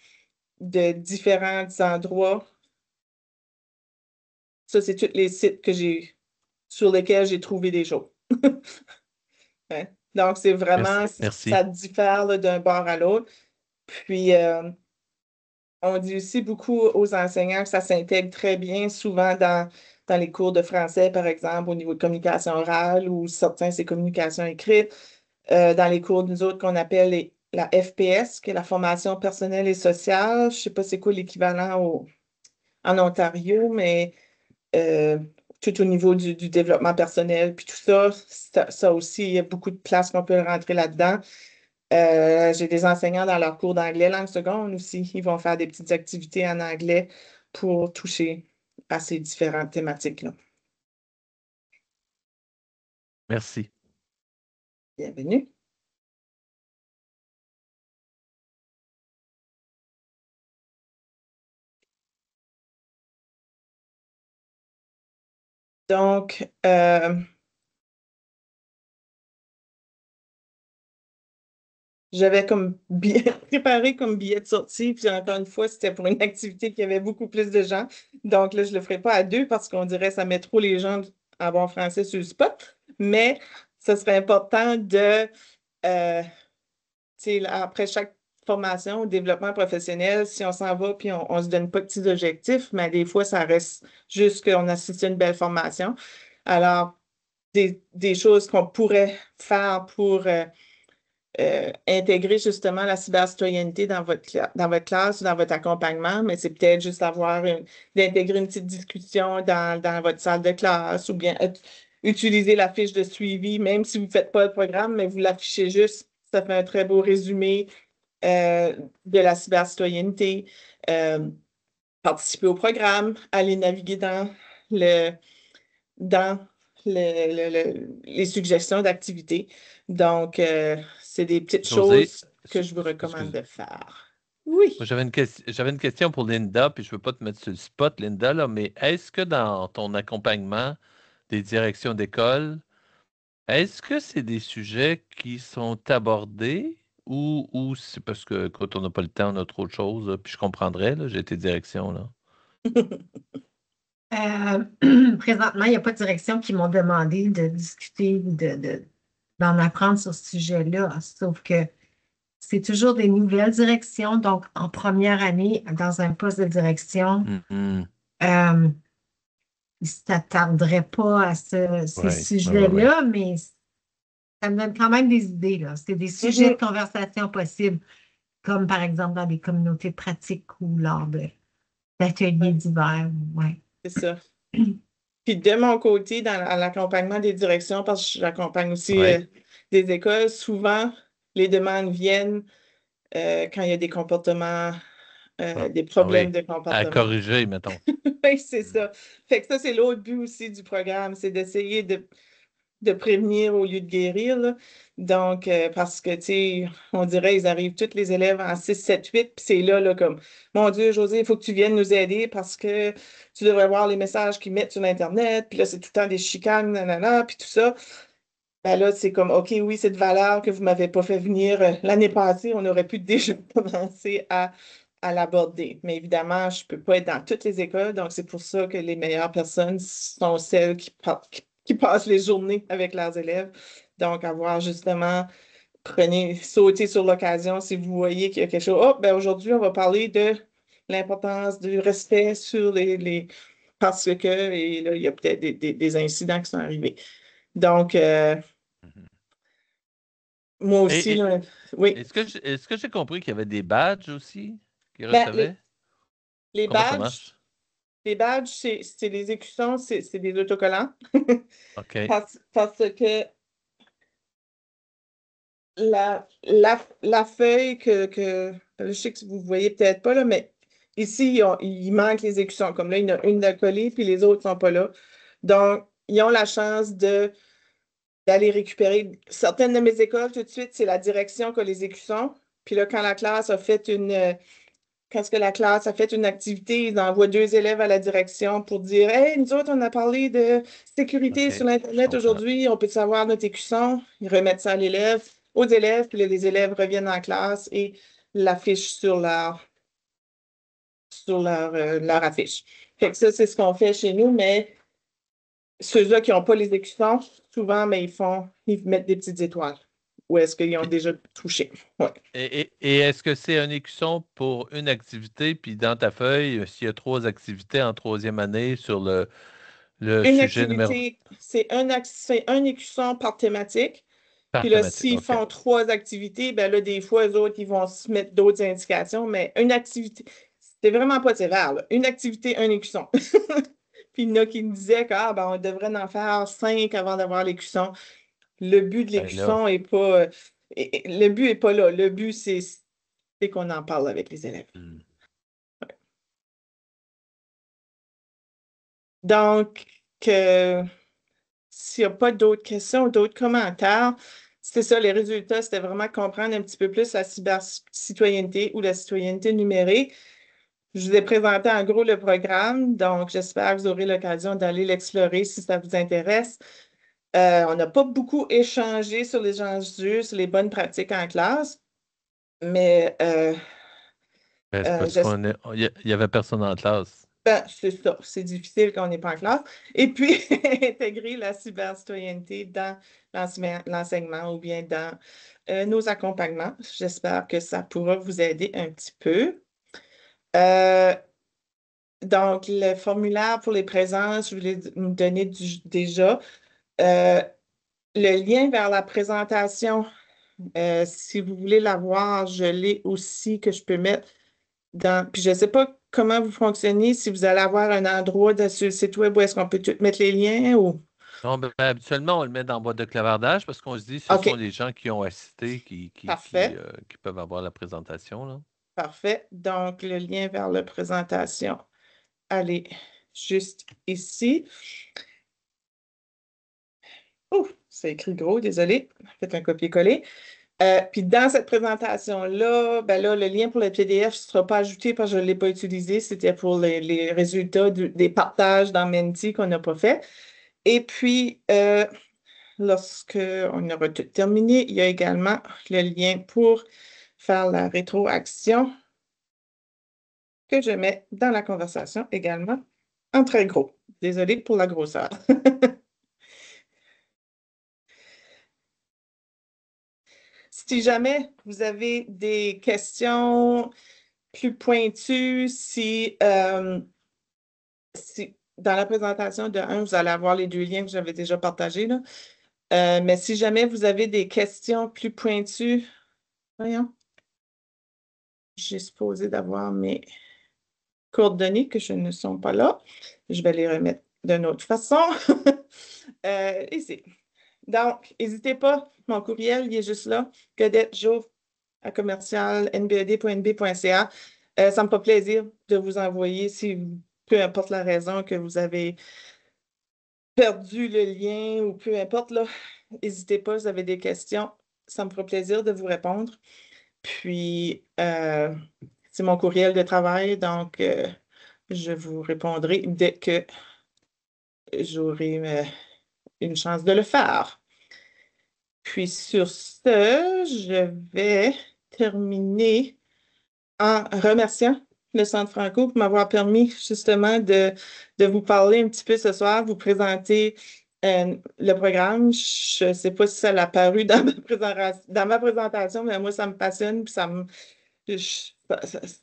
de différents endroits. Ça, c'est tous les sites sur lesquels j'ai trouvé des choses. Hein? Donc, c'est vraiment, Merci. ça diffère là, d'un bord à l'autre. Puis, on dit aussi beaucoup aux enseignants que ça s'intègre très bien, souvent dans les cours de français, par exemple, au niveau de communication orale ou certains, c'est communication écrite. Dans les cours, nous autres, qu'on appelle la FPS, qui est la formation personnelle et sociale. Je ne sais pas c'est quoi l'équivalent en Ontario, mais euh, tout au niveau du développement personnel, puis tout ça, ça aussi, il y a beaucoup de places qu'on peut rentrer là-dedans. J'ai des enseignants dans leur cours d'anglais langue seconde aussi. Ils vont faire des petites activités en anglais pour toucher à ces différentes thématiques-là. Merci. Bienvenue. Donc, j'avais comme préparé comme billet de sortie, puis encore une fois, c'était pour une activité qui avait beaucoup plus de gens. Donc là, je ne le ferai pas à deux parce qu'on dirait que ça met trop les gens en bon français sur le spot. Mais ce serait important euh, après chaque formation ou développement professionnel, si on s'en va puis on ne se donne pas de petits objectifs, mais des fois, ça reste juste qu'on assiste à une belle formation. Alors, des choses qu'on pourrait faire pour intégrer justement la cybercitoyenneté dans votre classe ou dans votre accompagnement, mais c'est peut-être juste d'intégrer une petite discussion dans votre salle de classe ou bien utiliser la fiche de suivi, même si vous ne faites pas le programme, mais vous l'affichez juste. Ça fait un très beau résumé de la cybercitoyenneté. Participer au programme, aller naviguer dans les suggestions d'activités. Donc, c'est des petites José, choses que je vous recommande excuse. de faire. Oui. Moi, j'avais une question pour Linda, puis je ne veux pas te mettre sur le spot, Linda, là, mais est-ce que dans ton accompagnement des directions d'école, est-ce que c'est des sujets qui sont abordés ou c'est parce que quand on n'a pas le temps, on a trop de choses, là, puis je comprendrais, là, j'ai été direction, là. Présentement, il n'y a pas de direction qui m'ont demandé de discuter ou d'en apprendre sur ce sujet-là. Sauf que c'est toujours des nouvelles directions. Donc, en première année, dans un poste de direction, Mhm. euh, ils ne s'attarderaient pas à ces Ouais. sujets-là, mais ça me donne quand même des idées, là. C'est des sujets de conversation possibles, comme par exemple dans des communautés pratiques ou lors d'ateliers divers. Ouais. C'est ça. Puis de mon côté, à l'accompagnement des directions, parce que j'accompagne aussi Ouais. des écoles, souvent, les demandes viennent quand il y a des comportements, des problèmes Oui. de À comportement. corriger, mettons. Oui, c'est ça. Fait que ça, c'est l'autre but aussi du programme, c'est d'essayer de prévenir au lieu de guérir, là. Donc, parce que, tu sais, on dirait, ils arrivent tous les élèves en 6, 7, 8, puis c'est là, comme, mon Dieu, José, il faut que tu viennes nous aider parce que tu devrais voir les messages qu'ils mettent sur Internet, puis là, c'est tout le temps des chicanes, nanana, puis tout ça. Ben là, c'est comme, OK, oui, c'est de valeur que vous ne m'avez pas fait venir l'année passée, on aurait pu déjà commencer à l'aborder. Mais évidemment, je ne peux pas être dans toutes les écoles, donc c'est pour ça que les meilleures personnes sont celles qui passent les journées avec leurs élèves. Donc, avoir justement, sautez sur l'occasion si vous voyez qu'il y a quelque chose. Oh, ben aujourd'hui, on va parler de l'importance du respect sur parce que, et là, il y a peut-être des incidents qui sont arrivés. Donc, Mhm. moi aussi, Et, là, oui. est-ce que j'ai compris qu'il y avait des badges aussi qu'ils Ben, recevaient? les Comment ça badges, marche? les badges, c'est des écussons, c'est des autocollants. OK. Parce que la feuille je sais que vous ne voyez peut-être pas, là, mais ici, il manque les écussons. Comme là, il y en a une de collée, puis les autres ne sont pas là. Donc, ils ont la chance d'aller récupérer. Certaines de mes écoles, tout de suite, c'est la direction qui a les écussons. Puis là, quand la classe a fait quand est-ce que la classe a fait une activité, ils envoient 2 élèves à la direction pour dire Hey, nous autres, on a parlé de sécurité OK, sur je l'Internet comprends. aujourd'hui, on peut savoir notre écusson. Ils remettent ça aux élèves, puis là, les élèves reviennent en classe et l'affichent sur leur affiche. Fait que ça, c'est ce qu'on fait chez nous, mais ceux-là qui n'ont pas les écussons, souvent, mais ils mettent des petites étoiles. Ou est-ce qu'ils ont déjà touché? Ouais. Et est-ce que c'est un écusson pour une activité, puis dans ta feuille, s'il y a 3 activités en 3e année sur le Une sujet numéro activité, c'est un écusson par thématique. par Puis là, thématique? s'ils OK. font 3 activités, ben là, des fois, eux autres, ils vont se mettre d'autres indications, mais une activité, c'est vraiment pas sévère, là. Une activité, un écusson. Puis il y en a qui me disaient on devrait en faire 5 avant d'avoir l'écusson. Le but de Ben là, l'écusson est pas. Le but est pas là. Le but, c'est qu'on en parle avec les élèves. hmm. Donc, s'il n'y a pas d'autres questions, d'autres commentaires, c'est ça, les résultats, c'était vraiment comprendre un petit peu plus la cybercitoyenneté ou la citoyenneté numérique. Je vous ai présenté en gros le programme, donc j'espère que vous aurez l'occasion d'aller l'explorer si ça vous intéresse. On n'a pas beaucoup échangé sur les enjeux, sur les bonnes pratiques en classe, mais Ben, c'est parce qu'il y avait personne en classe. c'est ça, c'est difficile quand on n'est pas en classe. Et puis, intégrer la cybercitoyenneté dans l'enseignement ou bien dans nos accompagnements. J'espère que ça pourra vous aider un petit peu. Euh, donc, le formulaire pour les présences, je voulais vous donner déjà. Euh, le lien vers la présentation, si vous voulez la voir, je l'ai aussi que je peux mettre puis je ne sais pas comment vous fonctionnez, si vous allez avoir un endroit sur le site web où est-ce qu'on peut tout mettre les liens ou. Non, habituellement, on le met dans la boîte de clavardage parce qu'on se dit que ce OK, sont les gens qui ont assisté parfait, qui peuvent avoir la présentation, là. parfait. Donc, le lien vers la présentation, allez juste ici. Ouf, c'est écrit gros, désolé. Faites un copier-coller. Puis dans cette présentation-là, ben là, le lien pour le PDF ne sera pas ajouté parce que je ne l'ai pas utilisé. C'était pour les résultats des partages dans Menti qu'on n'a pas fait. Et puis, lorsque on aura tout terminé, il y a également le lien pour faire la rétroaction que je mets dans la conversation également en très gros. Désolée pour la grosseur. Si jamais vous avez des questions plus pointues, si dans la présentation de 1, vous allez avoir les 2 liens que j'avais déjà partagés, là. Mais si jamais vous avez des questions plus pointues, voyons, j'ai supposé d'avoir mes coordonnées que je ne sont pas là. Je vais les remettre d'une autre façon. Ici. Donc, n'hésitez pas, mon courriel, il est juste là, cadetjo@nbed.nb.ca. Ça me fait plaisir de vous envoyer, peu importe la raison que vous avez perdu le lien ou peu importe, là, n'hésitez pas, vous avez des questions, ça me fera plaisir de vous répondre. Puis, c'est mon courriel de travail, donc je vous répondrai dès que j'aurai une chance de le faire. Puis sur ce, je vais terminer en remerciant le Centre Franco pour m'avoir permis justement de vous parler un petit peu ce soir, vous présenter le programme. Je ne sais pas si ça l'a paru dans ma présentation, mais moi, ça me passionne, puis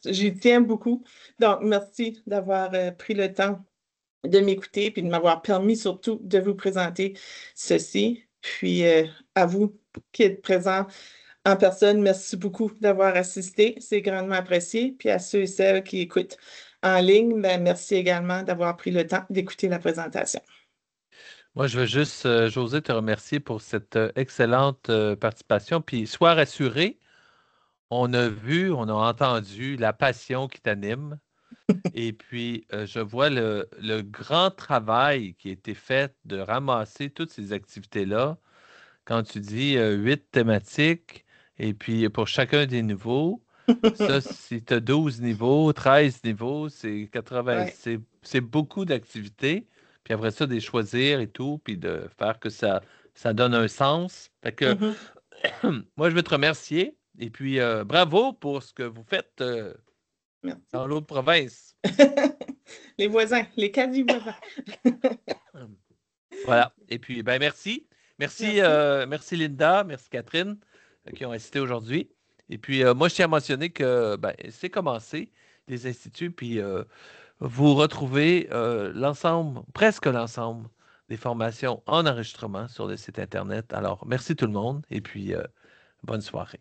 j'y tiens beaucoup. Donc, merci d'avoir pris le temps de m'écouter, puis de m'avoir permis surtout de vous présenter ceci. Puis à vous qui êtes présents en personne, merci beaucoup d'avoir assisté. C'est grandement apprécié. Puis à ceux et celles qui écoutent en ligne, ben, merci également d'avoir pris le temps d'écouter la présentation. Moi, je veux juste, José, te remercier pour cette excellente participation. Puis, sois rassuré, on a vu, on a entendu la passion qui t'anime. Et puis, je vois le grand travail qui a été fait de ramasser toutes ces activités-là. Quand tu dis 8 thématiques, et puis pour chacun des niveaux, ça, si tu as 12 niveaux, 13 niveaux, c'est 80, Ouais. c'est beaucoup d'activités. Puis après ça, de les choisir et tout, puis de faire que ça donne un sens. Fait que Mhm. moi, je veux te remercier. Et puis, bravo pour ce que vous faites Merci. dans l'autre province. Les voisins, les quasi voisins. Voilà. Et puis, ben merci. Merci, Merci. merci Linda, merci Catherine qui ont assisté aujourd'hui. Et puis, moi, je tiens à mentionner que ben, c'est commencé, les instituts, puis vous retrouvez l'ensemble, presque l'ensemble des formations en enregistrement sur le site Internet. Alors, merci tout le monde et puis bonne soirée.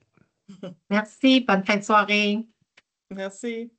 Merci, bonne fin de soirée. Merci.